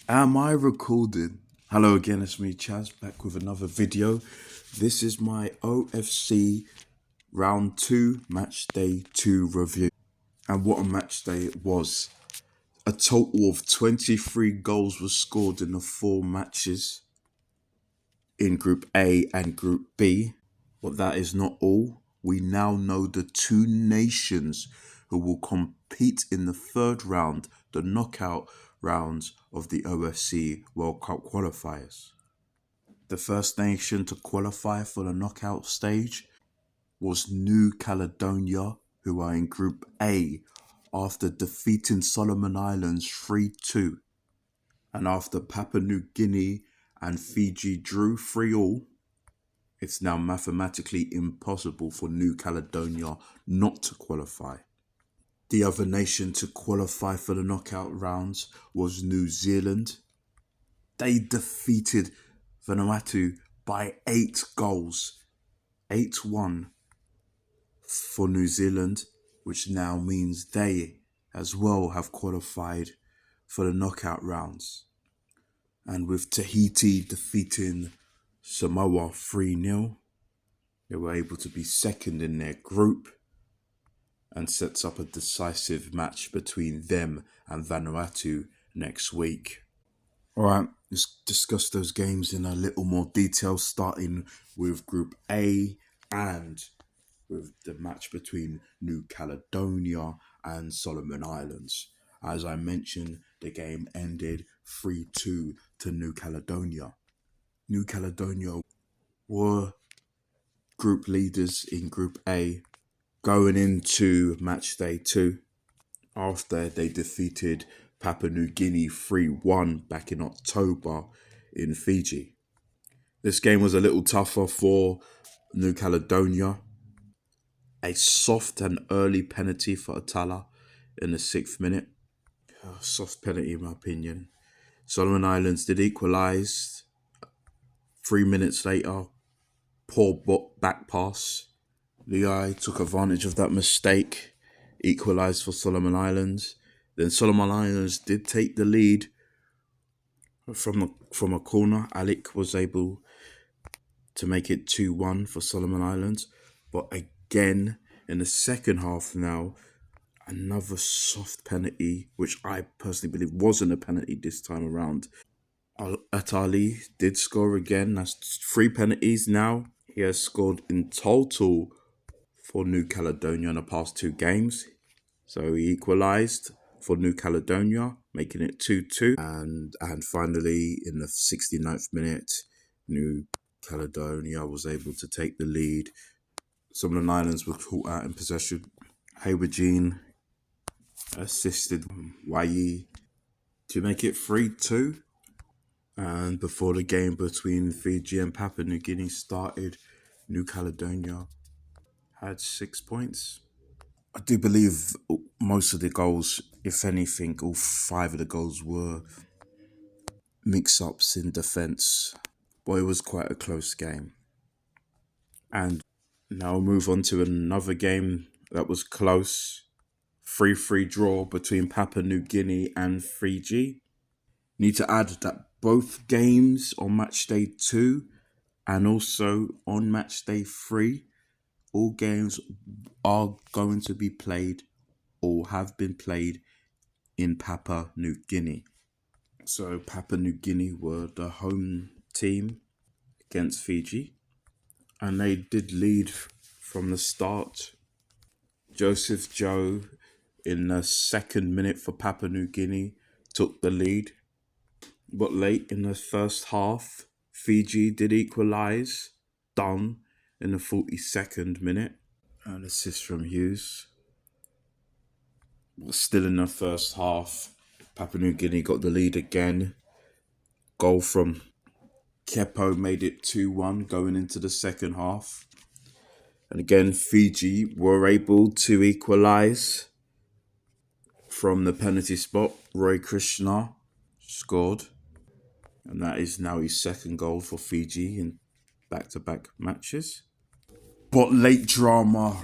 Am I recording? Hello again, it's me Chaz back with another video. This is my OFC Round 2 Match Day 2 review. And what a match day it was. A total of 23 goals were scored in the 4 matches in Group A and Group B. But that is not all. We now know the 2 nations who will compete in the third round, the knockout rounds of the OFC World Cup Qualifiers. The first nation to qualify for the knockout stage was New Caledonia, who are in Group A after defeating Solomon Islands 3-2. And after Papua New Guinea and Fiji drew 3-3, it's now mathematically impossible for New Caledonia not to qualify. The other nation to qualify for the knockout rounds was New Zealand. They defeated Vanuatu by 8 goals, 8-1 for New Zealand, which now means they as well have qualified for the knockout rounds. And with Tahiti defeating Samoa 3-0, they were able to be second in their group and sets up a decisive match between them and Vanuatu next week. Alright, let's discuss those games in a little more detail, starting with Group A and with the match between New Caledonia and Solomon Islands. As I mentioned, the game ended 3-2 to New Caledonia. New Caledonia were group leaders in Group A going into match day 2 after they defeated Papua New Guinea 3-1 back in October in Fiji. This game was a little tougher for New Caledonia. A soft and early penalty for Atala in the 6th minute. Soft penalty in my opinion. Solomon Islands did equalise 3 minutes later. Poor back pass. Lei took advantage of that mistake, equalised for Solomon Islands. Then Solomon Islands did take the lead from a corner. Alec was able to make it 2-1 for Solomon Islands. But again, in the second half now, another soft penalty, which I personally believe wasn't a penalty this time around. Atali did score again. That's 3 penalties now. He has scored in total for New Caledonia in the past 2 games. So he equalised for New Caledonia, making it 2-2. And finally, in the 69th minute, New Caledonia was able to take the lead. Solomon Islands were caught out in possession. Hayward Jean assisted Wai to make it 3-2. And before the game between Fiji and Papua New Guinea started, New Caledonia had 6 points. I do believe most of the goals, if anything, all 5 of the goals were mix-ups in defence. But it was quite a close game. And now we'll move on to another game that was close. 3-3 draw between Papua New Guinea and Fiji. Need to add that both games on match day 2 and also on match day 3, all games are going to be played or have been played in Papua New Guinea. So Papua New Guinea were the home team against Fiji, and they did lead from the start. Joseph Joe in the 2nd minute for Papua New Guinea took the lead. But late in the first half, Fiji did equalise. Done in the 42nd minute. An assist from Hughes. But still in the first half, Papua New Guinea got the lead again. Goal from Kepo made it 2-1 going into the second half. And again, Fiji were able to equalise from the penalty spot. Roy Krishna scored. And that is now his 2nd goal for Fiji in back-to-back matches. But late drama,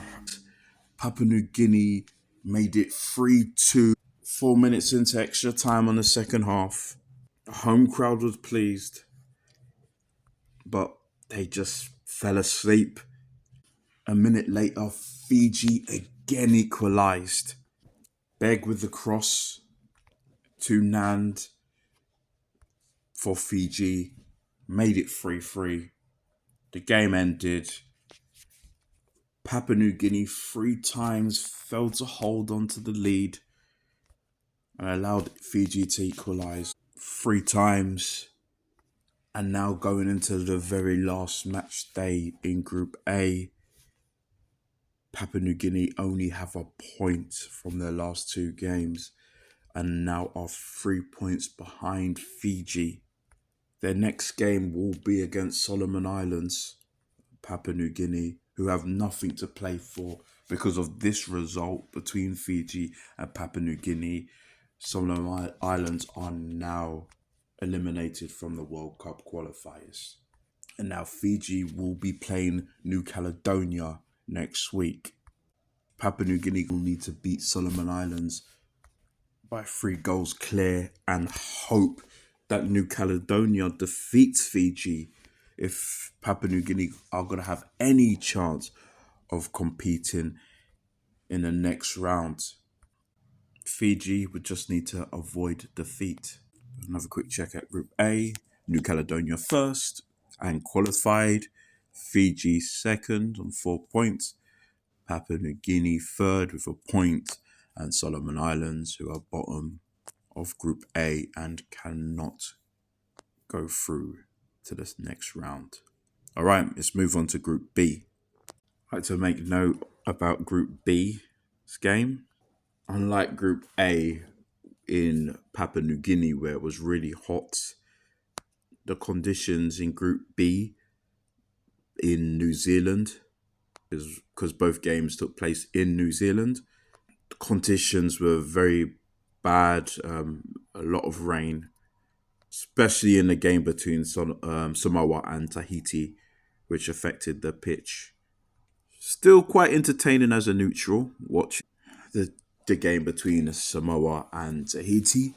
Papua New Guinea made it 3-2, 4 minutes into extra time on the second half. Home crowd was pleased, but they just fell asleep. A minute later, Fiji again equalised. Beg with the cross to Nand for Fiji, made it 3-3. The game ended. Papua New Guinea 3 times failed to hold on to the lead and allowed Fiji to equalise 3 times. And now going into the very last match day in Group A, Papua New Guinea only have a point from their last 2 games and now are 3 points behind Fiji. Their next game will be against Solomon Islands, Papua New Guinea, who have nothing to play for because of this result between Fiji and Papua New Guinea. Solomon Islands are now eliminated from the World Cup qualifiers. And now Fiji will be playing New Caledonia next week. Papua New Guinea will need to beat Solomon Islands by 3 goals clear and hope that New Caledonia defeats Fiji if Papua New Guinea are going to have any chance of competing in the next round. Fiji would just need to avoid defeat. Another quick check at Group A. New Caledonia first and qualified. Fiji second on 4 points. Papua New Guinea third with a point. And Solomon Islands, who are bottom of Group A and cannot go through to this next round. All right, let's move on to Group B. I'd like to make note about Group B's game. Unlike Group A in Papua New Guinea, where it was really hot, the conditions in Group B in New Zealand, because both games took place in New Zealand, the conditions were very bad, a lot of rain, especially in the game between Samoa and Tahiti, which affected the pitch. Still quite entertaining as a neutral, watch the game between Samoa and Tahiti.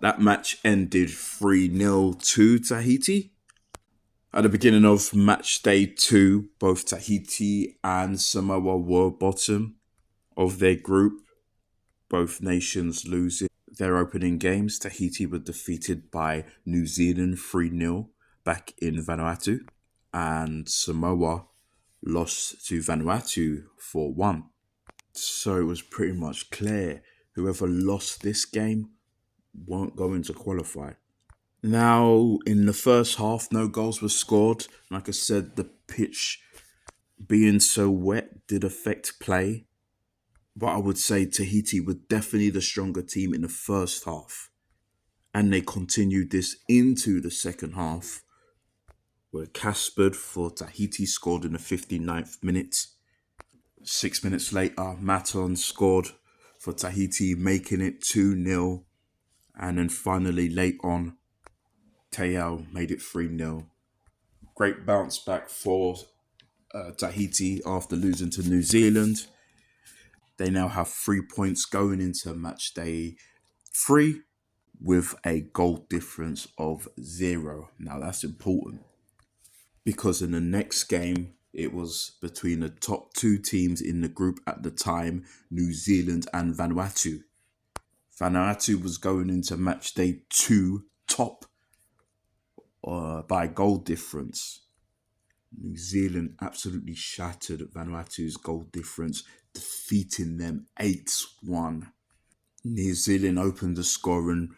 That match ended 3-0 to Tahiti. At the beginning of match day 2, both Tahiti and Samoa were bottom of their group, both nations losing their opening games. Tahiti were defeated by New Zealand 3-0 back in Vanuatu, and Samoa lost to Vanuatu 4-1. So it was pretty much clear whoever lost this game won't go into qualify. Now, in the first half, no goals were scored. Like I said, the pitch being so wet did affect play. But I would say Tahiti were definitely the stronger team in the first half. And they continued this into the second half, where Caspered for Tahiti scored in the 59th minute. 6 minutes later, Maton scored for Tahiti, making it 2-0. And then finally, late on, Te'ao made it 3-0. Great bounce back for Tahiti after losing to New Zealand. They now have 3 points going into match day 3 with a goal difference of 0. Now that's important because in the next game, it was between the top 2 teams in the group at the time, New Zealand and Vanuatu. Vanuatu was going into match day 2 top by goal difference. New Zealand absolutely shattered Vanuatu's goal difference, defeating them 8-1. New Zealand opened the scoring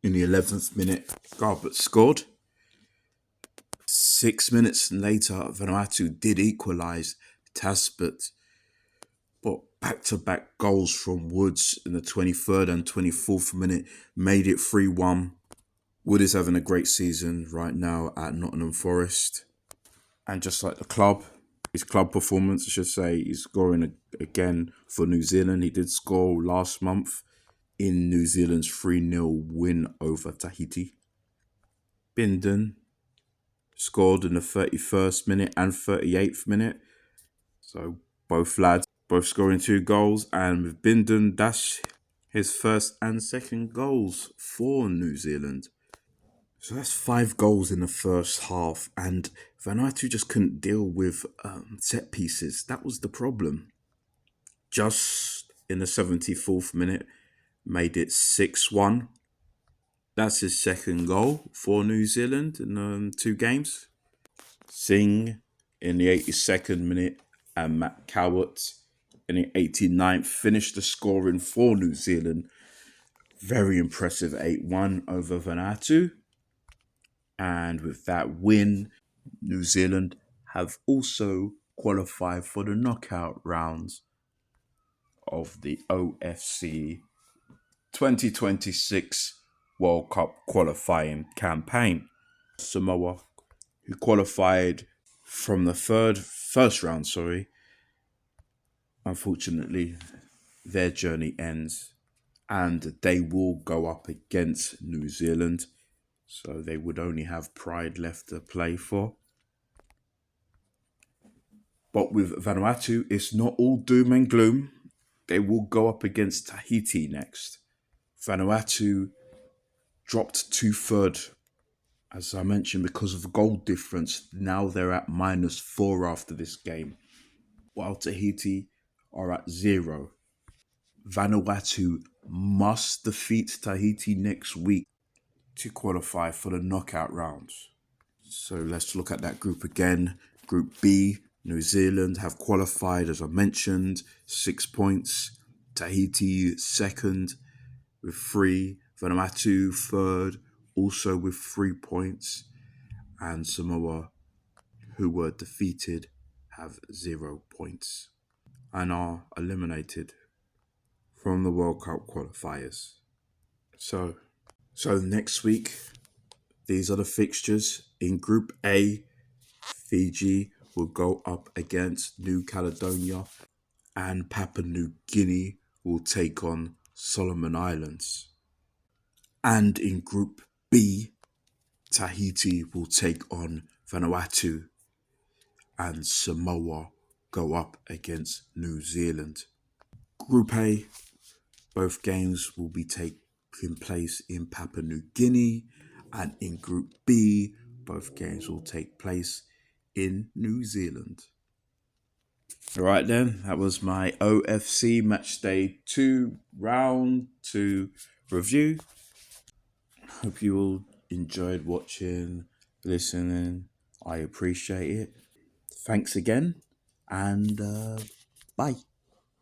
in the 11th minute. Garbett scored. 6 minutes later, Vanuatu did equalise. Tasbert, but back-to-back goals from Woods in the 23rd and 24th minute made it 3-1. Wood is having a great season right now at Nottingham Forest. And just like the club, his club performance, I should say, he's scoring again for New Zealand. He did score last month in New Zealand's 3-0 win over Tahiti. Bindon scored in the 31st minute and 38th minute. So both lads, both scoring 2 goals. And with Bindon, that's his first and second goals for New Zealand. So that's 5 goals in the first half, and Vanuatu just couldn't deal with set pieces. That was the problem. Just in the 74th minute, made it 6-1. That's his second goal for New Zealand in 2 games. Singh in the 82nd minute and Matt Cowart in the 89th finished the scoring for New Zealand. Very impressive 8-1 over Vanuatu. And with that win, New Zealand have also qualified for the knockout rounds of the OFC 2026 World Cup qualifying campaign. Samoa, who qualified from the first round, unfortunately, their journey ends and they will go up against New Zealand. So they would only have Pride left to play for. But with Vanuatu, it's not all doom and gloom. They will go up against Tahiti next. Vanuatu dropped 2/3, as I mentioned, because of the goal difference. Now they're at -4 after this game, while Tahiti are at 0. Vanuatu must defeat Tahiti next week to qualify for the knockout rounds. So let's look at that group again. Group B, New Zealand have qualified, as I mentioned, 6 points. Tahiti second with 3. Vanuatu third, also with 3 points. And Samoa, who were defeated, have 0 points and are eliminated from the World Cup qualifiers. So next week, these are the fixtures. In Group A, Fiji will go up against New Caledonia and Papua New Guinea will take on Solomon Islands. And in Group B, Tahiti will take on Vanuatu and Samoa go up against New Zealand. Group A, both games will be taking place in Papua New Guinea, and in Group B, both games will take place in New Zealand. All right then, that was my OFC Matchday 2 Round 2 review. Hope you all enjoyed watching, listening. I appreciate it. Thanks again, and bye.